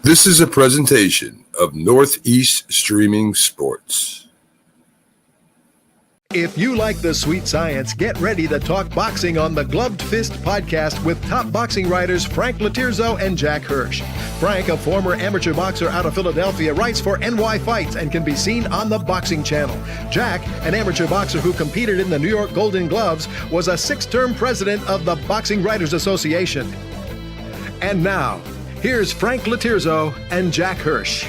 This is a presentation of Northeast Streaming Sports. If you like the sweet science, get ready to talk boxing on the Gloved Fist podcast with top boxing writers Frank Lotierzo and Jack Hirsch. Frank, a former amateur boxer out of Philadelphia, writes for NY Fights and can be seen on the Boxing Channel. Jack, an amateur boxer who competed in the New York Golden Gloves, was a 6-term president of the Boxing Writers Association. And now, here's Frank Lotierzo and Jack Hirsch.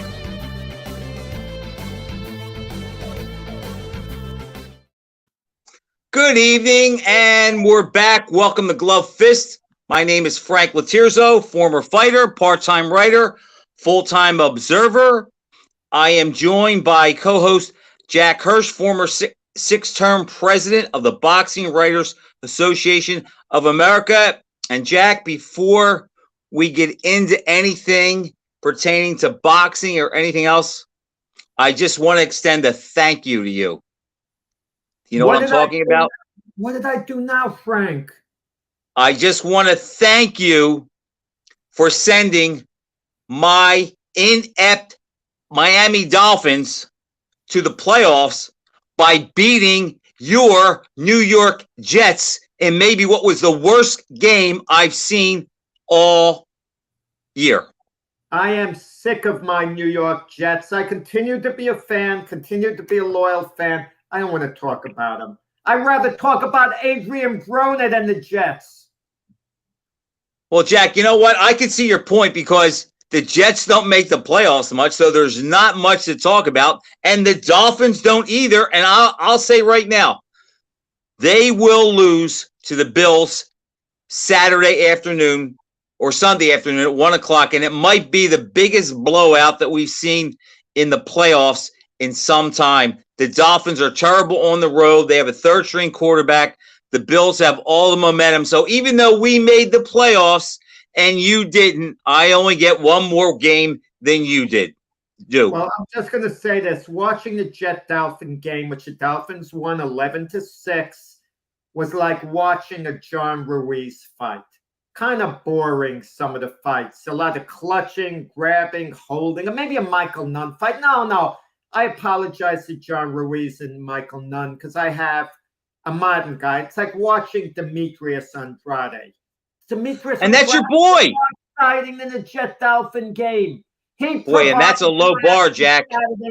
Good evening, and we're back. Welcome to Glove Fist. My name is Frank Lotierzo, former fighter, part-time writer, full-time observer. I am joined by co-host Jack Hirsch, former six-term president of the Boxing Writers Association of America. And Jack, before we get into anything pertaining to boxing or anything else, I just want to extend a thank you to you. You know what I'm talking about? What did I do now, Frank? I just want to thank you for sending my inept Miami Dolphins to the playoffs by beating your New York Jets in maybe what was the worst game I've seen all year. I am sick of my New York Jets. I continue to be a fan, continue to be a loyal fan. I don't want to talk about them. I'd rather talk about Adrian Broner than the Jets. Well, Jack, you know what? I can see your point because the Jets don't make the playoffs much, so there's not much to talk about. And the Dolphins don't either. And I'll say right now, they will lose to the Bills Saturday afternoon or Sunday afternoon at 1 o'clock. And it might be the biggest blowout that we've seen in the playoffs in some time. The Dolphins are terrible on the road. They have a third-string quarterback. The Bills have all the momentum. So even though we made the playoffs and you didn't, I only get one more game than you did. Well, I'm just going to say this. Watching the Jet-Dolphin game, which the Dolphins won 11-6, was like watching a John Ruiz fight. Kind of boring, some of the fights. A lot of clutching, grabbing, holding, or maybe a Michael Nunn fight. No. I apologize to John Ruiz and Michael Nunn because I have a modern guy. It's like watching Demetrius Andrade. And that's your boy. Exciting in the Jet Dolphin game. Boy, and that's a low bar, Jack.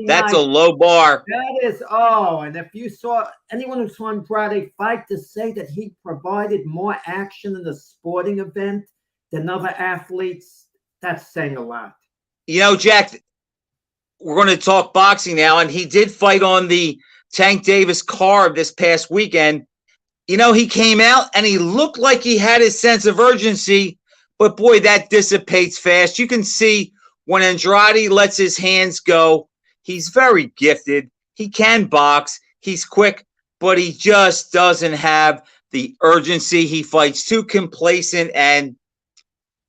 That's a low bar. That is, and if you saw anyone who saw Andrade fight, to say that he provided more action in the sporting event than other athletes, that's saying a lot. You know, Jack, we're going to talk boxing now, and he did fight on the Tank Davis card this past weekend. You know, he came out and he looked like he had his sense of urgency, but boy, that dissipates fast. You can see when Andrade lets his hands go, he's very gifted. He can box. He's quick, but he just doesn't have the urgency. He fights too complacent, and,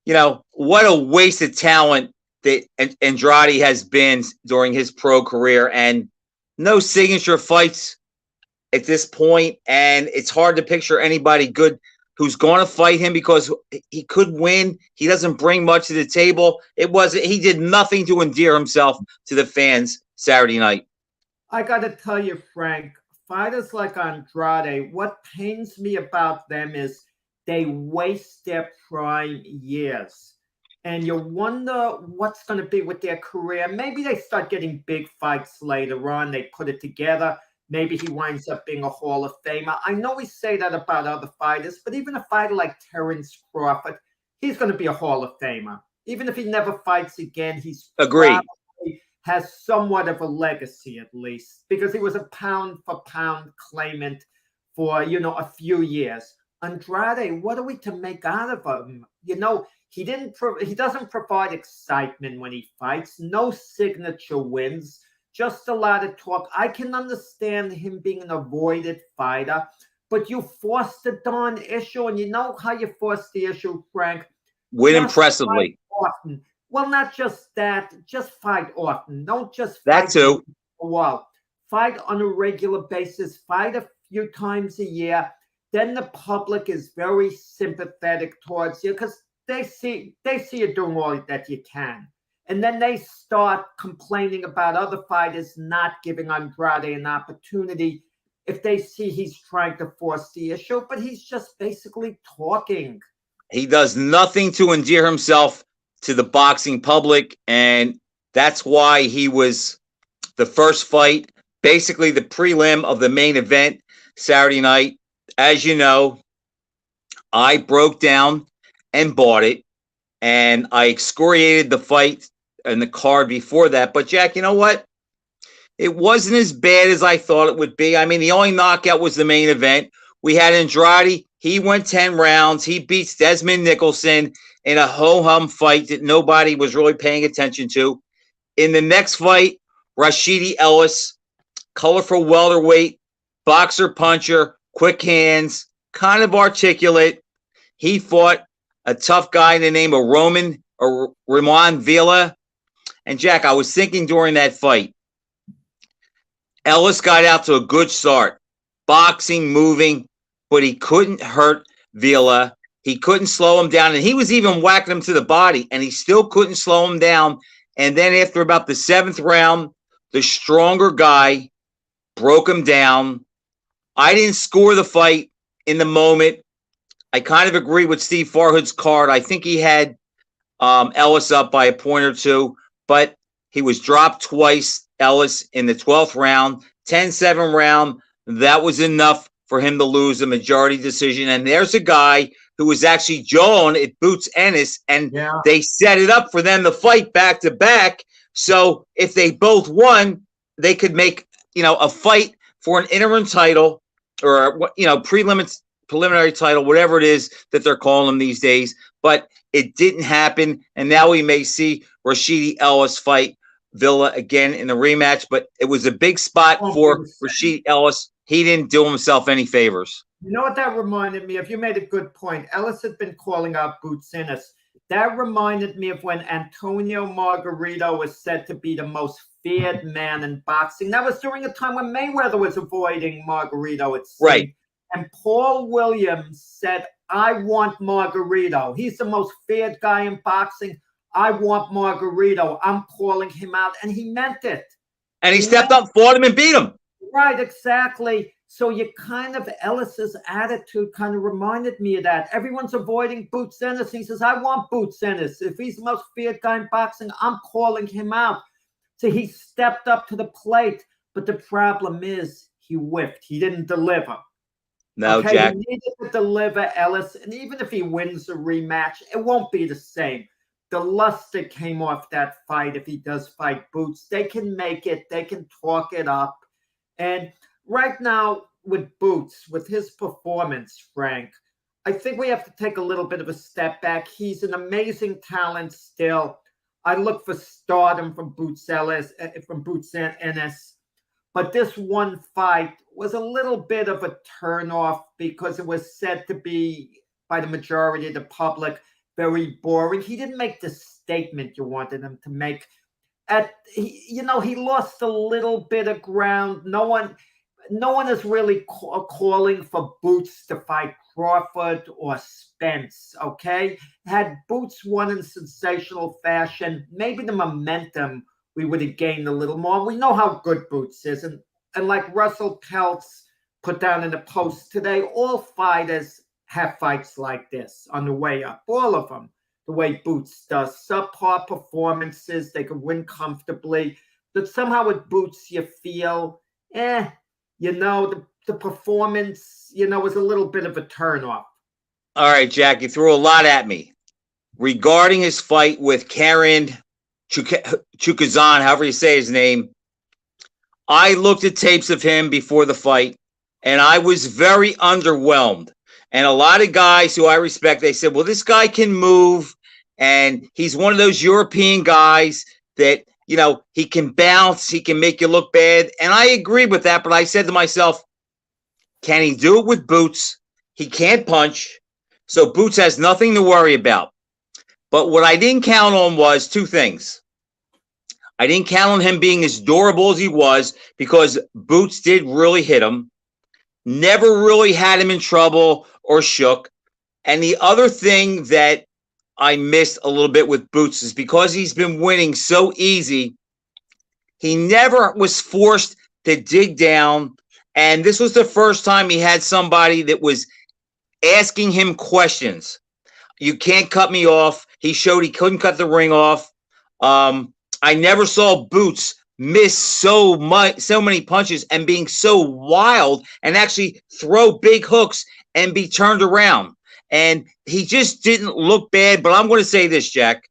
you know, what a waste of talent that Andrade has been during his pro career, and no signature fights at this point. And it's hard to picture anybody good who's going to fight him because he could win. He doesn't bring much to the table. He did nothing to endear himself to the fans Saturday night. I got to tell you, Frank, fighters like Andrade, what pains me about them is they waste their prime years. And you wonder what's going to be with their career. Maybe they start getting big fights later on. They put it together. Maybe he winds up being a Hall of Famer. I know we say that about other fighters, but even a fighter like Terrence Crawford, he's going to be a Hall of Famer. Even if he never fights again, he's agreed. Has somewhat of a legacy at least, because he was a pound-for-pound claimant for, a few years. Andrade, what are we to make out of him? He doesn't provide excitement when he fights. No signature wins. Just a lot of talk. I can understand him being an avoided fighter, but you forced the darn issue, and you know how you forced the issue, Frank? Win impressively. Often. Well, not just that. Just fight often. Don't just fight that too. A while. Fight on a regular basis. Fight a few times a year. Then the public is very sympathetic towards you because they see you doing all that you can. And then they start complaining about other fighters not giving Andrade an opportunity if they see he's trying to force the issue, but he's just basically talking. He does nothing to endear himself to the boxing public, and that's why he was the first fight, basically the prelim of the main event Saturday night. As you know, I broke down and bought it, and I excoriated the fight and the card before that. But, Jack, you know what? It wasn't as bad as I thought it would be. I mean, the only knockout was the main event. We had Andrade. He went 10 rounds. He beats Desmond Nicholson in a ho-hum fight that nobody was really paying attention to. In the next fight, Rashidi Ellis, colorful welterweight, boxer puncher, quick hands, kind of articulate. He fought a tough guy in the name of Ramon Villa. And, Jack, I was thinking during that fight, Ellis got out to a good start, boxing, moving, but he couldn't hurt Villa. He couldn't slow him down, and he was even whacking him to the body, and he still couldn't slow him down. And then after about the 7th round, the stronger guy broke him down. I didn't score the fight in the moment. I kind of agree with Steve Farhood's card. I think he had Ellis up by a point or two, but he was dropped twice, Ellis, in the 12th round, 10-7 round. That was enough for him to lose a majority decision. And there's a guy who was actually Joan at Boots Ennis, and they set it up for them to fight back to back. So if they both won, they could make, a fight for an interim title or, preliminary title, whatever it is that they're calling them these days. But it didn't happen. And now we may see Rashidi Ellis fight Villa again in the rematch. But it was a big spot for Rashidi Ellis. He didn't do himself any favors. You know what that reminded me of? You made a good point. Ellis had been calling out Boots Ennis. That reminded me of when Antonio Margarito was said to be the most feared man in boxing. That was during a time when Mayweather was avoiding Margarito. Right. And Paul Williams said, I want Margarito. He's the most feared guy in boxing. I want Margarito. I'm calling him out. And he meant it. And he stepped up, fought him, and beat him. Right, exactly. So Ellis's attitude kind of reminded me of that. Everyone's avoiding Boots Ennis. He says, I want Boots Ennis. If he's the most feared guy in boxing, I'm calling him out. So he stepped up to the plate. But the problem is he whiffed. He didn't deliver. No, Jack. He needed to deliver, Ellis. And even if he wins the rematch, it won't be the same. The luster came off that fight if he does fight Boots. They can make it. They can talk it up. And right now with Boots, with his performance, Frank, I think we have to take a little bit of a step back. He's an amazing talent still. I look for stardom from Boots Ennis. But this one fight was a little bit of a turnoff because it was said to be, by the majority of the public, very boring. He didn't make the statement you wanted him to make. He lost a little bit of ground. No one is really calling for Boots to fight Crawford or Spence, okay? Had Boots won in sensational fashion, maybe the momentum we would have gained a little more. We know how good Boots is. And like Russell Peltz put down in the post today, all fighters have fights like this on the way up. All of them, the way Boots does. Subpar performances, they can win comfortably. But somehow with Boots, you feel, the performance, was a little bit of a turnoff. All right, Jack, you threw a lot at me. Regarding his fight with Karen Chukazan, however you say his name, I looked at tapes of him before the fight, and I was very underwhelmed. And a lot of guys who I respect, they said, well, this guy can move, and he's one of those European guys that, he can bounce, he can make you look bad. And I agree with that, but I said to myself, can he do it with Boots? He can't punch, so Boots has nothing to worry about. But what I didn't count on was two things. I didn't count on him being as durable as he was because Boots did really hit him, never really had him in trouble or shook. And the other thing that I missed a little bit with Boots is because he's been winning so easy. He never was forced to dig down. And this was the first time he had somebody that was asking him questions. You can't cut me off. He showed he couldn't cut the ring off. I never saw Boots miss so many punches and being so wild and actually throw big hooks and be turned around. And he just didn't look bad. But I'm going to say this, Jack.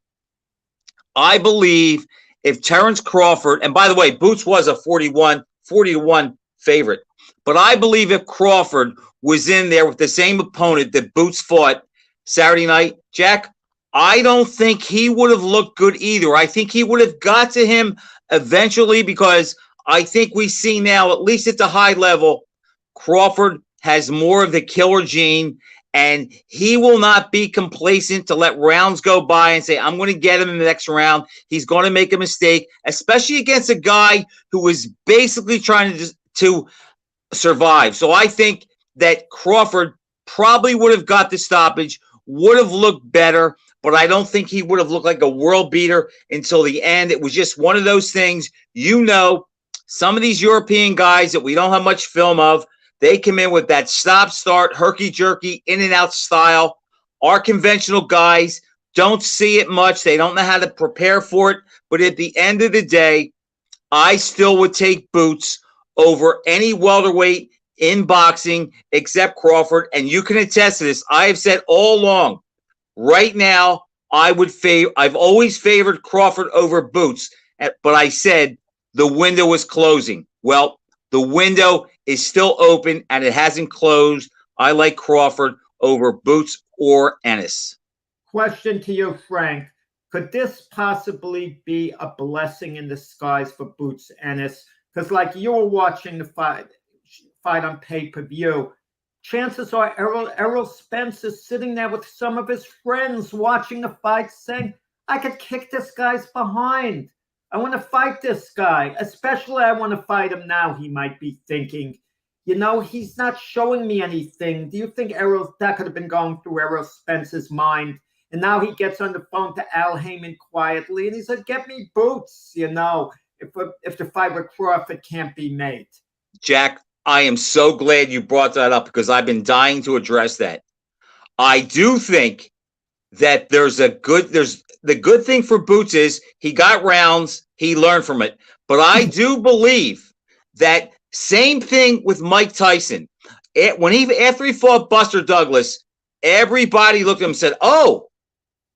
I believe if Terrence Crawford, and by the way, Boots was a 40-1 favorite. But I believe if Crawford was in there with the same opponent that Boots fought Saturday night, Jack, I don't think he would have looked good either. I think he would have got to him eventually because I think we see now, at least at the high level, Crawford has more of the killer gene, and he will not be complacent to let rounds go by and say, I'm going to get him in the next round. He's going to make a mistake, especially against a guy who was basically trying to survive. So I think that Crawford probably would have got the stoppage, would have looked better, but I don't think he would have looked like a world beater until the end. It was just one of those things, some of these European guys that we don't have much film of, they come in with that stop-start, herky-jerky, in-and-out style. Our conventional guys don't see it much. They don't know how to prepare for it. But at the end of the day, I still would take Boots over any welterweight in boxing except Crawford. And you can attest to this. I have said all along, right now, I've always favored Crawford over Boots. But I said the window was closing. Well, the window is still open and it hasn't closed. I like Crawford over Boots or Ennis. Question to you, Frank. Could this possibly be a blessing in disguise for Boots Ennis? Because like you were watching the fight on pay-per-view, chances are Errol Spence is sitting there with some of his friends watching the fight saying, I could kick this guy's behind. I want to fight this guy. Especially I want to fight him now, he might be thinking. He's not showing me anything. Do you think that could have been going through Errol Spence's mind? And now he gets on the phone to Al Heyman quietly, and he said, get me Boots, if the fight with Crawford can't be made. Jack, I am so glad you brought that up because I've been dying to address that. I do think that the good thing for Boots is he got rounds, he learned from it. But I do believe that same thing with Mike Tyson. After he fought Buster Douglas, everybody looked at him and said, oh,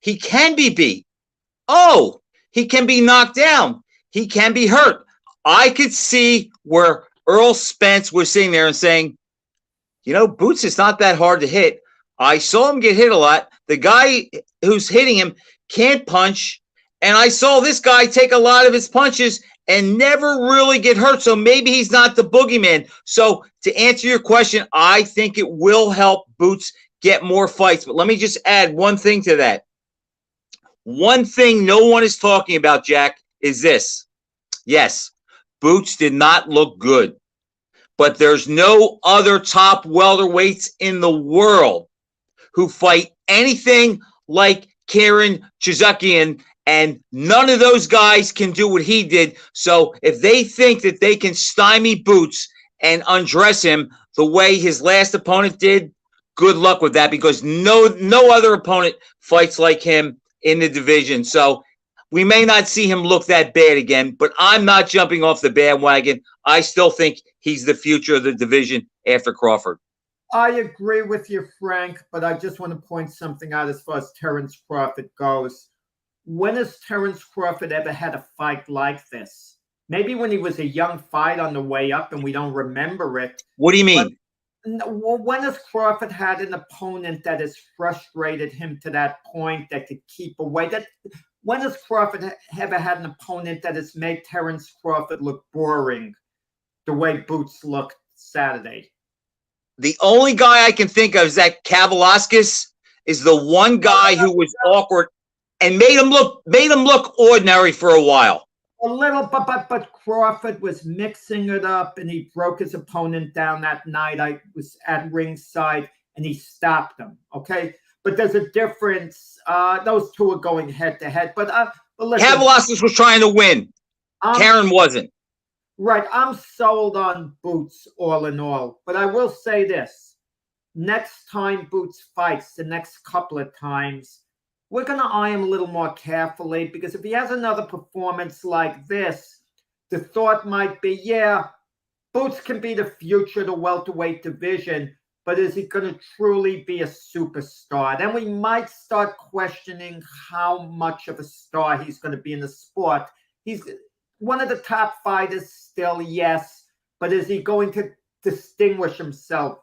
he can be beat. Oh, he can be knocked down. He can be hurt. I could see where Earl Spence was sitting there and saying, Boots is not that hard to hit. I saw him get hit a lot. The guy who's hitting him can't punch. And I saw this guy take a lot of his punches and never really get hurt. So maybe he's not the boogeyman. So to answer your question, I think it will help Boots get more fights. But let me just add one thing to that. One thing no one is talking about, Jack, is this. Yes, Boots did not look good. But there's no other top welterweights in the world who fight anything like Kieran Chizukian, and none of those guys can do what he did. So if they think that they can stymie Boots and undress him the way his last opponent did, good luck with that because no other opponent fights like him in the division. So we may not see him look that bad again, but I'm not jumping off the bandwagon. I still think he's the future of the division after Crawford. I agree with you, Frank, but I just want to point something out as far as Terrence Crawford goes. When has Terrence Crawford ever had a fight like this? Maybe when he was a young fight on the way up and we don't remember it. What do you mean? When has Crawford had an opponent that has frustrated him to that point that could keep away? When has Crawford ever had an opponent that has made Terrence Crawford look boring the way Boots looked Saturday? The only guy I can think of is that Kavaliauskas is the one guy who was awkward and made him look ordinary for a while. A little, but Crawford was mixing it up, and he broke his opponent down that night. I was at ringside, and he stopped him. Okay, but there's a difference. Those two are going head to head. But listen, Kavaliauskas was trying to win. Karen wasn't. Right. I'm sold on Boots all in all. But I will say this. Next time Boots fights, the next couple of times, we're going to eye him a little more carefully, because if he has another performance like this, the thought might be, yeah, Boots can be the future of the welterweight division, but is he going to truly be a superstar? Then we might start questioning how much of a star he's going to be in the sport. He's one of the top fighters still, yes, but is he going to distinguish himself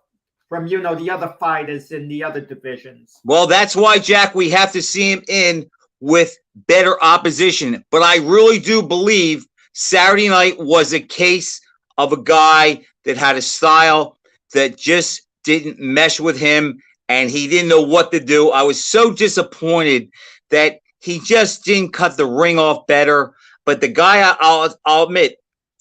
from, the other fighters in the other divisions? Well, that's why, Jack, we have to see him in with better opposition. But I really do believe Saturday night was a case of a guy that had a style that just didn't mesh with him, and he didn't know what to do. I was so disappointed that he just didn't cut the ring off better. But the guy, I'll admit,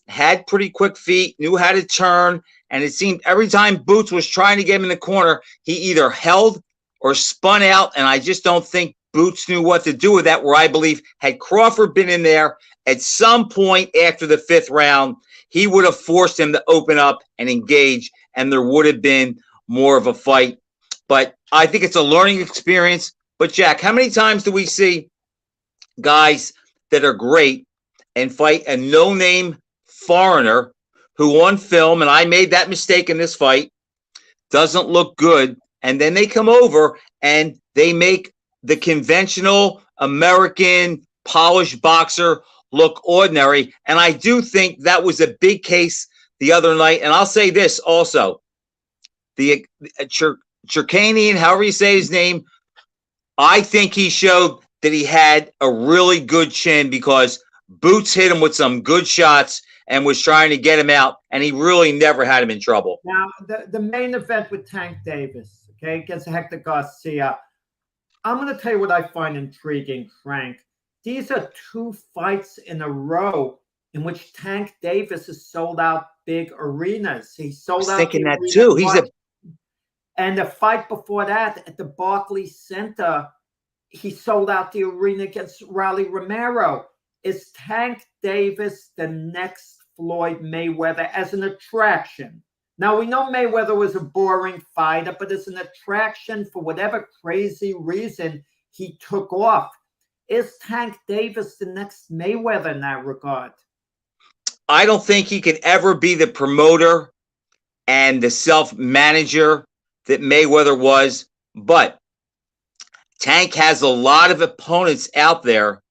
had pretty quick feet, knew how to turn, and it seemed every time Boots was trying to get him in the corner, he either held or spun out, and I just don't think Boots knew what to do with that, where I believe had Crawford been in there at some point after the fifth round, he would have forced him to open up and engage, and there would have been more of a fight. But I think it's a learning experience. But, Jack, how many times do we see guys that are great and fight a no-name foreigner who on film, and I made that mistake in this fight, doesn't look good, and then they come over and they make the conventional American polished boxer look ordinary? And I do think that was a big case the other night. And I'll say this also, the Chirkanian, however you say his name, I think he showed that he had a really good chin, because Boots hit him with some good shots and was trying to get him out, and he really never had him in trouble. Now, the main event with Tank Davis, against Hector Garcia, I'm going to tell you what I find intriguing, Frank. These are two fights in a row in which Tank Davis has sold out big arenas. He sold out. Thinking that too. And the fight before that at the Barclays Center, he sold out the arena against Raleigh Romero. Is Tank Davis the next Floyd Mayweather as an attraction? Now, we know Mayweather was a boring fighter, but as an attraction, for whatever crazy reason, he took off. Is Tank Davis the next Mayweather in that regard? I don't think he could ever be the promoter and the self-manager that Mayweather was, but Tank has a lot of opponents out there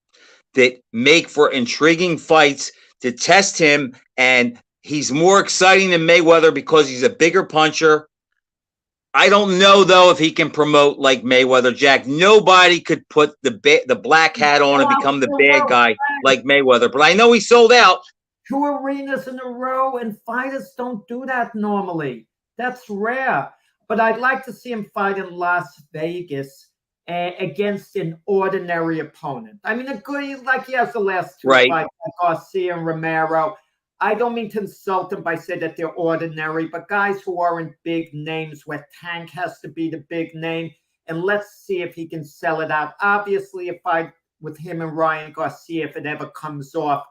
that make for intriguing fights to test him, and he's more exciting than Mayweather because he's a bigger puncher. I don't know, though, if he can promote like Mayweather, Jack. Nobody could put the black hat on and become the bad guy like Mayweather, but I know he sold out. 2 arenas in a row, and fighters don't do that normally. That's rare. But I'd like to see him fight in Las Vegas against an ordinary opponent. I mean, a good, like he has the last 2 fights, like Garcia and Romero. I don't mean to insult them by saying that they're ordinary, but guys who aren't big names, where Tank has to be the big name. And let's see if he can sell it out. Obviously, a fight with him and Ryan Garcia, if it ever comes off,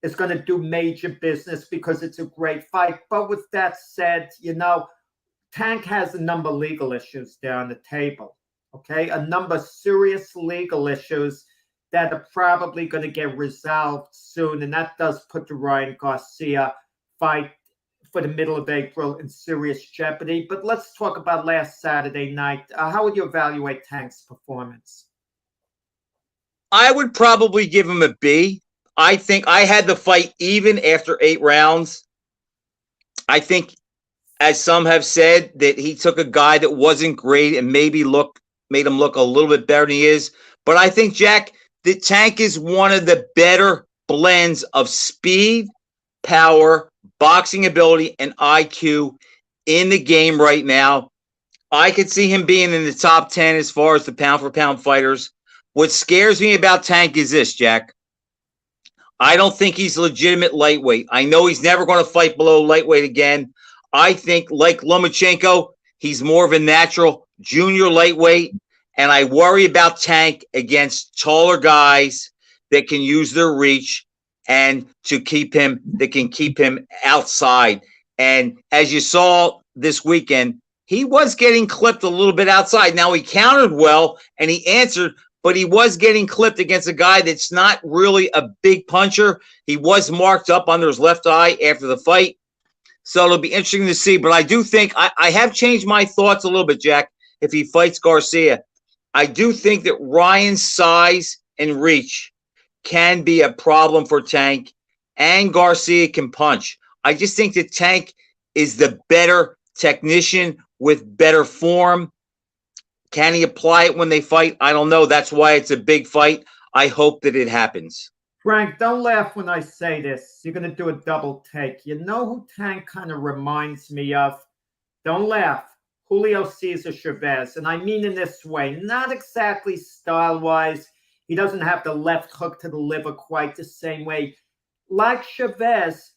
is going to do major business because it's a great fight. But with that said, Tank has a number of legal issues there on the table. Okay, a number of serious legal issues that are probably going to get resolved soon. And that does put the Ryan Garcia fight for the middle of April in serious jeopardy. But let's talk about last Saturday night. How would you evaluate Tank's performance? I would probably give him a B. I think I had the fight even after 8 rounds. I think, as some have said, that he took a guy that wasn't great and made him look a little bit better than he is. But I think, Jack, the Tank is one of the better blends of speed, power, boxing ability, and IQ in the game right now. I could see him being in the top 10 as far as the pound-for-pound fighters. What scares me about Tank is this, Jack. I don't think he's a legitimate lightweight. I know he's never going to fight below lightweight again. I think, like Lomachenko, he's more of a natural junior lightweight. And I worry about Tank against taller guys that can use their reach and that can keep him outside. And as you saw this weekend, he was getting clipped a little bit outside. Now he countered well and he answered, but he was getting clipped against a guy that's not really a big puncher. He was marked up under his left eye after the fight. So it'll be interesting to see. But I do think I have changed my thoughts a little bit, Jack, if he fights Garcia. I do think that Ryan's size and reach can be a problem for Tank, and Garcia can punch. I just think that Tank is the better technician with better form. Can he apply it when they fight? I don't know. That's why it's a big fight. I hope that it happens. Frank, don't laugh when I say this. You're going to do a double take. You know who Tank kind of reminds me of? Don't laugh. Julio Cesar Chavez. And I mean in this way, not exactly style-wise. He doesn't have the left hook to the liver quite the same way. Like Chavez,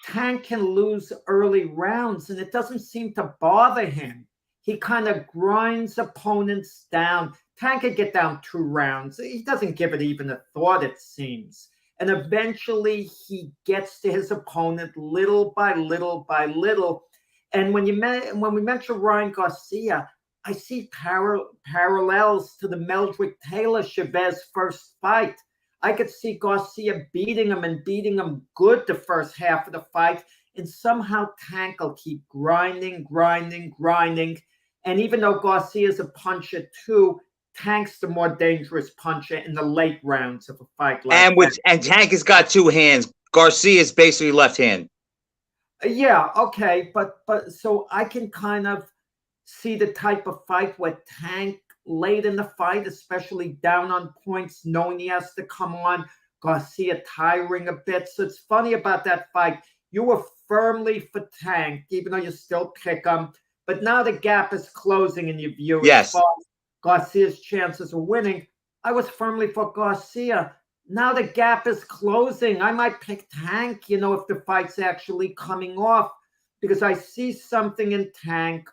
Tank can lose early rounds, and it doesn't seem to bother him. He kind of grinds opponents down. Tank could get down 2 rounds. He doesn't give it even a thought, it seems. And eventually he gets to his opponent little by little by little. And when we mention Ryan Garcia, I see parallels to the Meldrick Taylor Chavez first fight. I could see Garcia beating him good the first half of the fight. And somehow Tank will keep grinding. And even though Garcia is a puncher too, Tank's the more dangerous puncher in the late rounds of a fight like that. And Tank has got 2 hands. Garcia is basically left hand. Yeah, okay, but so I can kind of see the type of fight where Tank late in the fight, especially down on points, knowing he has to come on, Garcia tiring a bit. So it's funny about that fight. You were firmly for Tank, even though you still pick him. But now the gap is closing in your view. Yes. As far as Garcia's chances of winning, I was firmly for Garcia. Now the gap is closing. I might pick Tank, if the fight's actually coming off, because I see something in Tank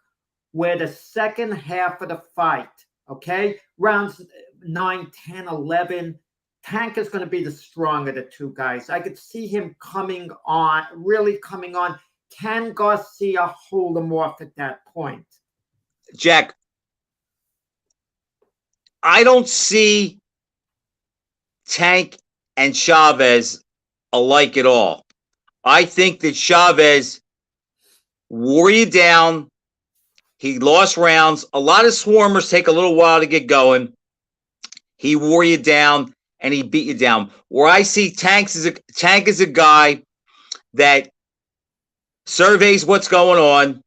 where the second half of the fight, okay, rounds 9, 10, 11, Tank is going to be the stronger of the 2 guys. I could see him really coming on. Can Garcia hold him off at that point? Jack, I don't see Tank and Chavez alike at all. I think that Chavez wore you down. He lost rounds. A lot of swarmers take a little while to get going. He wore you down and he beat you down. Where I see Tank is a guy that surveys what's going on,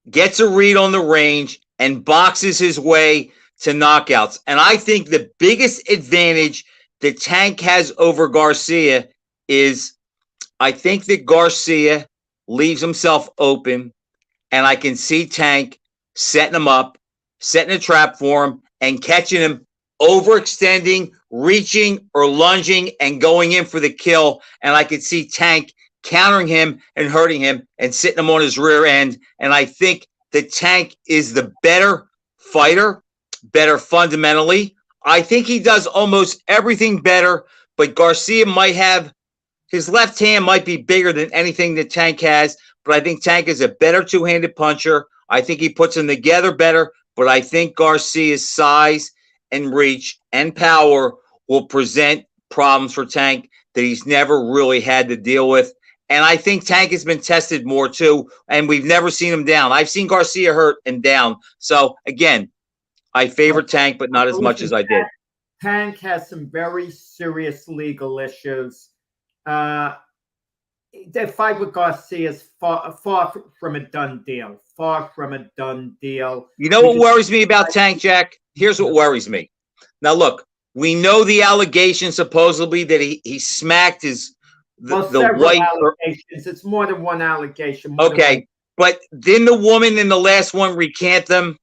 gets a read on the range, and boxes his way to knockouts. And I think the biggest advantage that Tank has over Garcia is I think that Garcia leaves himself open, and I can see Tank setting him up, setting a trap for him, and catching him overextending, reaching, or lunging, and going in for the kill. And I could see Tank countering him and hurting him and sitting him on his rear end. And I think the Tank is the better fighter, better fundamentally. I think he does almost everything better, but Garcia might have his left hand might be bigger than anything that Tank has, but I think Tank is a better two-handed puncher. I think he puts them together better, but I think Garcia's size and reach and power will present problems for Tank that he's never really had to deal with. And I think Tank has been tested more too, and we've never seen him down. I've seen Garcia hurt and down. So again, I favor Tank, but not as much as I did. Tank has some very serious legal issues. The fight with Garcia is far from a done deal. Far from a done deal. You know what worries me about Tank, Jack? Here's what worries me. Now, look, we know the allegation supposedly that he smacked his the white. Allegations. It's more than one allegation. Okay, but didn't the woman in the last one recant them?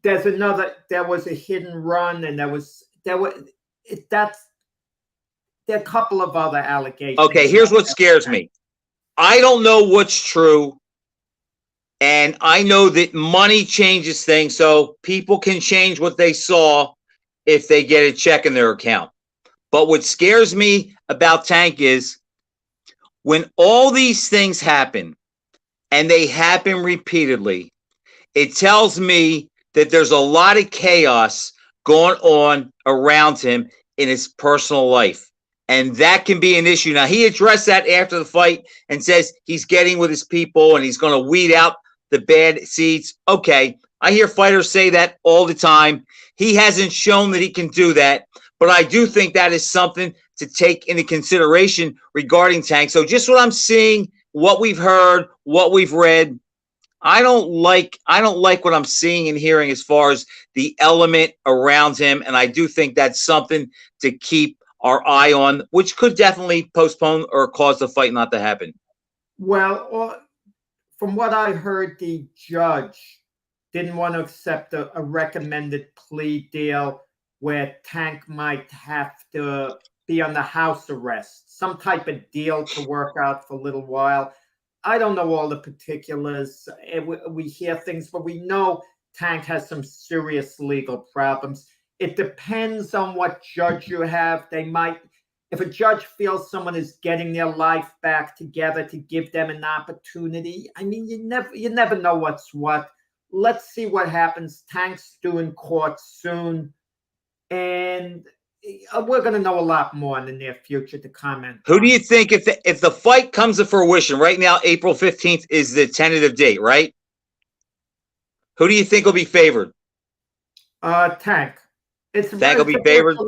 There's another. There was a hidden run, and there are a couple of other allegations. Okay, here's what scares me. I don't know what's true, And I know that money changes things, so people can change what they saw if they get a check in their account. But what scares me about Tank is when all these things happen, and they happen repeatedly, it tells me that there's a lot of chaos going on around him in his personal life. And that can be an issue. Now, he addressed that after the fight and says he's getting with his people and he's going to weed out the bad seeds. Okay, I hear fighters say that all the time. He hasn't shown that he can do that, but I do think that is something to take into consideration regarding Tank. So just what I'm seeing, what we've heard, what we've read, I don't like what I'm seeing and hearing as far as the element around him, and I do think that's something to keep our eye on, which could definitely postpone or cause the fight not to happen. Well, from what I heard, the judge didn't want to accept a recommended plea deal where Tank might have to be on the house arrest, some type of deal to work out for a little while. I don't know all the particulars. We hear things, but we know Tank has some serious legal problems. It depends on what judge you have. They might, if a judge feels someone is getting their life back together, to give them an opportunity. I mean, you never know what's what. Let's see what happens. Tank's due in court soon, and we're going to know a lot more in the near future to comment. Who do you think, if the fight comes to fruition right now, April 15th is the tentative date, right? Who do you think will be favored? Tank. Tank will be favored?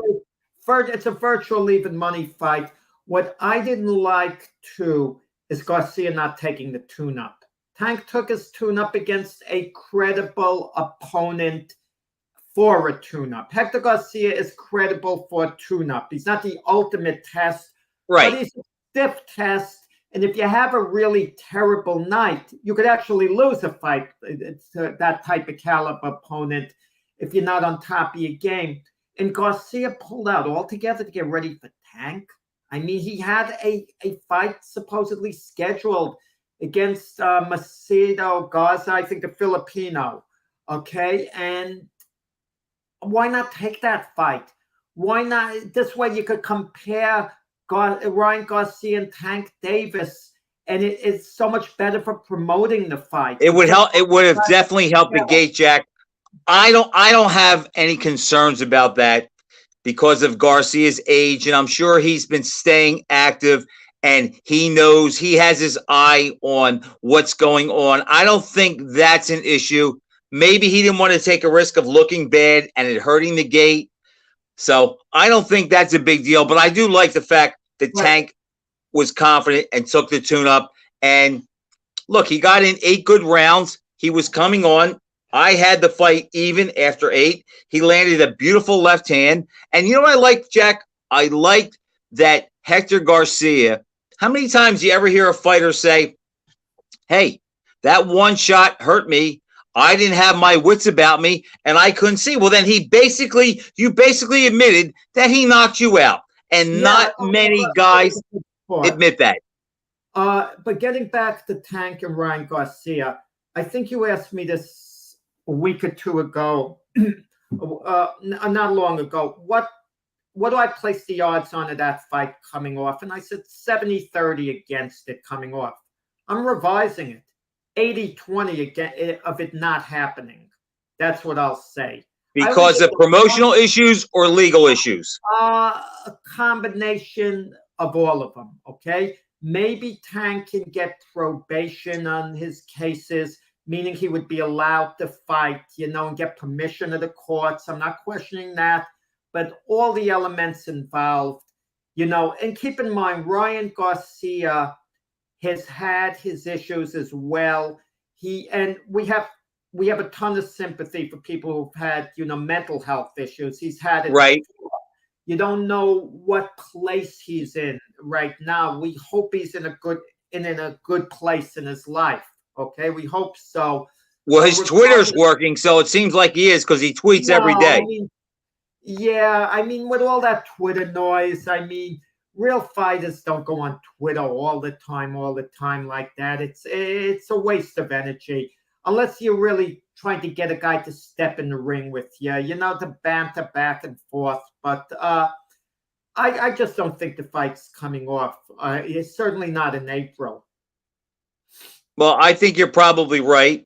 It's a virtual even money fight. What I didn't like, too, is Garcia not taking the tune-up. Tank took his tune-up against a credible opponent for a tune-up. Hector Garcia is credible for a tune-up. He's not the ultimate test, right? But he's a stiff test. And if you have a really terrible night, you could actually lose a fight. It's that type of caliber opponent if you're not on top of your game. And Garcia pulled out altogether to get ready for Tank. I mean, he had a fight supposedly scheduled against Macedo Garza, I think the Filipino. Okay, and why not take that fight? Why not? This way you could compare Ryan Garcia and Tank Davis, and it's so much better for promoting the fight. It would help. It would have definitely helped the gate, Jack. I don't have any concerns about that because of Garcia's age, and I'm sure he's been staying active, and he knows, he has his eye on what's going on. I don't think that's an issue. Maybe he didn't want to take a risk of looking bad and it hurting the gate. So I don't think that's a big deal, but I do like the fact that Tank was confident and took the tune-up. And look, he got in 8 good rounds. He was coming on. I had the fight even after 8. He landed a beautiful left hand. And you know what I liked, Jack? I liked that Hector Garcia. How many times do you ever hear a fighter say, hey, that one shot hurt me. I didn't have my wits about me and I couldn't see. Well, then you basically admitted that he knocked you out. And not many guys admit that. But getting back to Tank and Ryan Garcia, I think you asked me this a week or two ago, not long ago. What do I place the odds on of that fight coming off? And I said 70-30 against it coming off. I'm revising it. 80-20 again of it not happening. That's what I'll say. Because of promotional issues or legal issues? A combination of all of them, okay? Maybe Tank can get probation on his cases, meaning he would be allowed to fight, and get permission of the courts. I'm not questioning that, but all the elements involved, and keep in mind, Ryan Garcia has had his issues as well. We have a ton of sympathy for people who've had, mental health issues. He's had it. Right. Before. You don't know what place he's in right now. We hope he's in a good place in his life. Okay, we hope so. Well, his Twitter's working, so it seems like he is because he tweets every day. I mean, with all that Twitter noise, real fighters don't go on Twitter all the time like that. It's a waste of energy unless you're really trying to get a guy to step in the ring with you, to banter back and forth. But I just don't think the fight's coming off. It's certainly not in April. Well, I think you're probably right.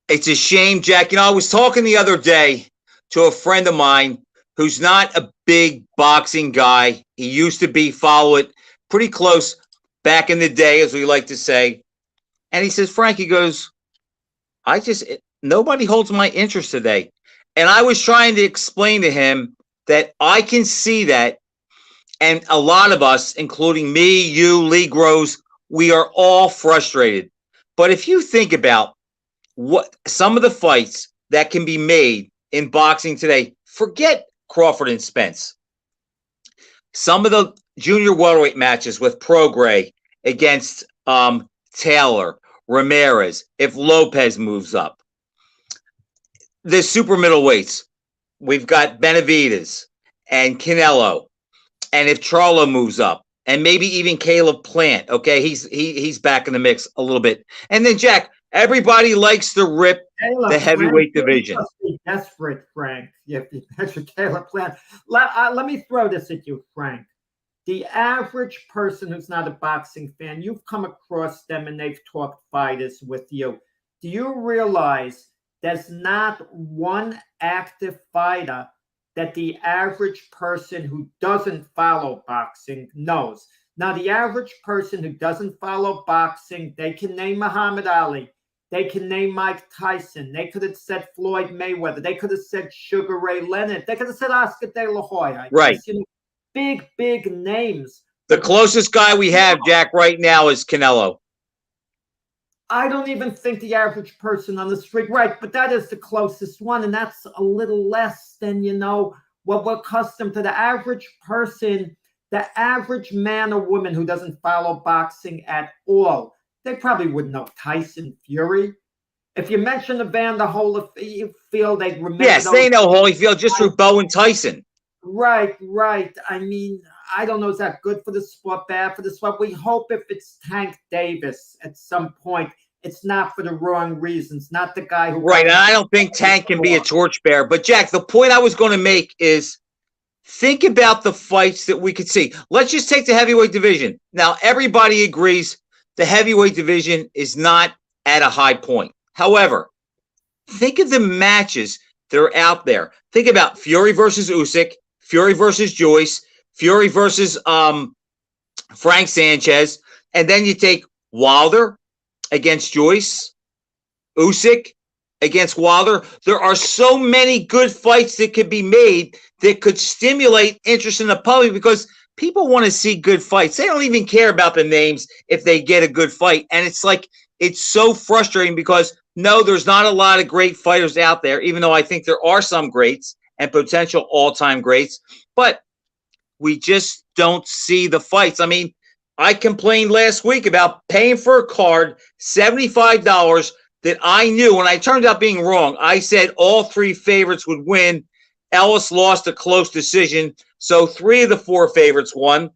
It's a shame, Jack. I was talking the other day to a friend of mine who's not a big boxing guy. He used to follow it pretty close back in the day, as we like to say. And he says, Frank, he goes, nobody holds my interest today. And I was trying to explain to him that I can see that. And a lot of us, including me, you, Lee Groves, we are all frustrated. But if you think about what some of the fights that can be made in boxing today, forget Crawford and Spence. Some of the junior welterweight matches with Prograis against Taylor, Ramirez, if Lopez moves up. The super middleweights, we've got Benavidez and Canelo. And if Charlo moves up, and maybe even Caleb Plant, okay, he's back in the mix a little bit. And then, Jack, everybody likes to rip the heavyweight division. You must be desperate, Frank. You mention Caleb Plant. Let me throw this at you, Frank. The average person who's not a boxing fan, you've come across them and they've talked fighters with you. Do you realize there's not one active fighter that the average person who doesn't follow boxing knows? Now, the average person who doesn't follow boxing, they can name Muhammad Ali. They can name Mike Tyson. They could have said Floyd Mayweather. They could have said Sugar Ray Leonard. They could have said Oscar De La Hoya. Right. Big names. The closest guy we have, Jack, right now is Canelo. I don't even think the average person on the street, right, but that is the closest one, and that's a little less than, what we're accustomed to. The average person, the average man or woman who doesn't follow boxing at all, they probably wouldn't know Tyson Fury. If you mention Evander Holyfield, they'd remember. Yes, they know Holyfield just through Bo and Tyson. Right. I mean, I don't know, is that good for the sport, bad for the sport? We hope if it's Tank Davis at some point, it's not for the wrong reasons, not the guy who... Right, and I don't think Tank can be a torchbearer. But, Jack, the point I was going to make is think about the fights that we could see. Let's just take the heavyweight division. Now, everybody agrees the heavyweight division is not at a high point. However, think of the matches that are out there. Think about Fury versus Usyk, Fury versus Joyce, Fury versus Frank Sanchez, and then you take Wilder against Joyce, Usyk against Wilder. There are so many good fights that could be made that could stimulate interest in the public because people want to see good fights. They don't even care about the names if they get a good fight. And it's so frustrating because, no, there's not a lot of great fighters out there, even though I think there are some greats and potential all-time greats. But we just don't see the fights. I mean, I complained last week about paying for a card, $75, that I knew, and I turned out being wrong. I said all three favorites would win. Ellis lost a close decision, so 3 of the 4 favorites won.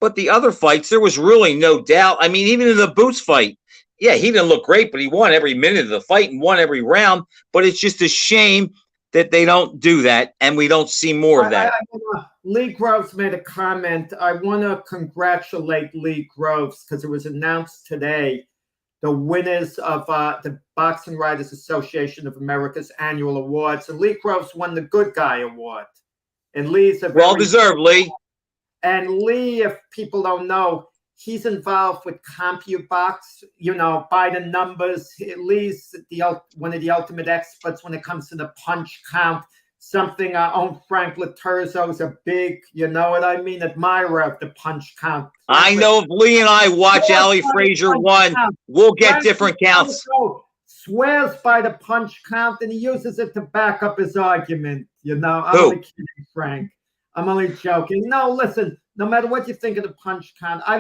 But the other fights, there was really no doubt. I mean, even in the Boots fight, yeah, he didn't look great, but he won every minute of the fight and won every round. But it's just a shame that they don't do that, and we don't see more of that. Lee Groves made a comment. I want to congratulate Lee Groves because it was announced today the winners of the Boxing Writers Association of America's annual awards. And Lee Groves won the Good Guy Award. And Lee's a well-deserved, Lee. And Lee, if people don't know, he's involved with CompuBox, by the numbers. Lee's one of the ultimate experts when it comes to the punch count. Something our own Frank Lotierzo is a big, admirer of the punch count. I know if Lee and I watch Ali Frazier 1, we'll get different counts. Swears by the punch count, and he uses it to back up his argument. I'm only kidding, Frank. I'm only joking. No, listen, no matter what you think of the punch count, I